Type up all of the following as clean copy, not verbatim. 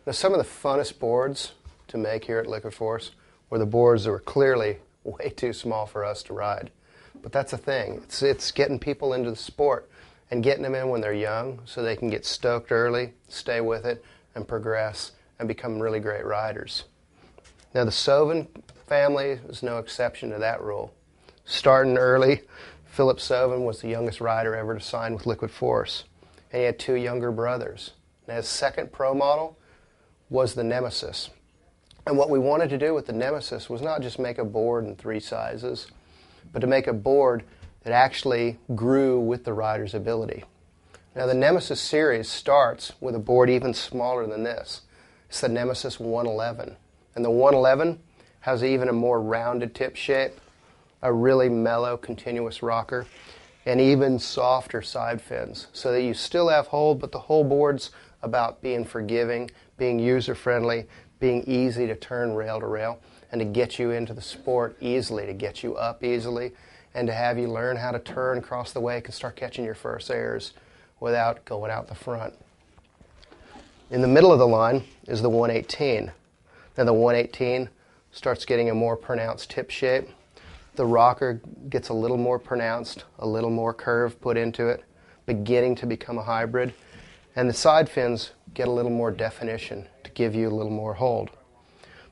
Now, some of the funnest boards to make here at Liquid Force were the boards that were clearly way too small for us to ride. But that's the thing. It's getting people into the sport and getting them in when they're young so they can get stoked early, stay with it, and progress and become really great riders. Now, the Sovin family is no exception to that rule. Starting early, Philip Sovin was the youngest rider ever to sign with Liquid Force. And he had two younger brothers. And his second pro model was the Nemesis. And what we wanted to do with the Nemesis was not just make a board in 3 sizes, but to make a board that actually grew with the rider's ability. Now, the Nemesis series starts with a board even smaller than this. It's the Nemesis 111. And the 111 has even a more rounded tip shape, a really mellow continuous rocker, and even softer side fins, so that you still have hold, but the whole board's about being forgiving, being user-friendly, being easy to turn rail to rail, and to get you into the sport easily, to get you up easily, and to have you learn how to turn across the wake and start catching your first airs without going out the front. In the middle of the line is the 118. Now, the 118 starts getting a more pronounced tip shape. The rocker gets a little more pronounced, a little more curve put into it, beginning to become a hybrid. And the side fins get a little more definition to give you a little more hold.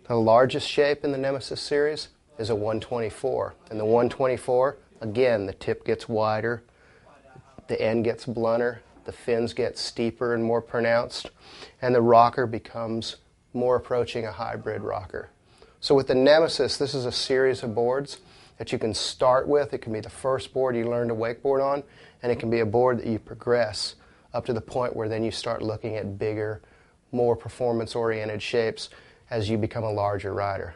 The largest shape in the Nemesis series is a 124. And the 124, again, the tip gets wider, the end gets blunter, the fins get steeper and more pronounced, and the rocker becomes more approaching a hybrid rocker. So with the Nemesis, this is a series of boards that you can start with. It can be the first board you learn to wakeboard on, and it can be a board that you progress up to the point where then you start looking at bigger, more performance-oriented shapes as you become a larger rider.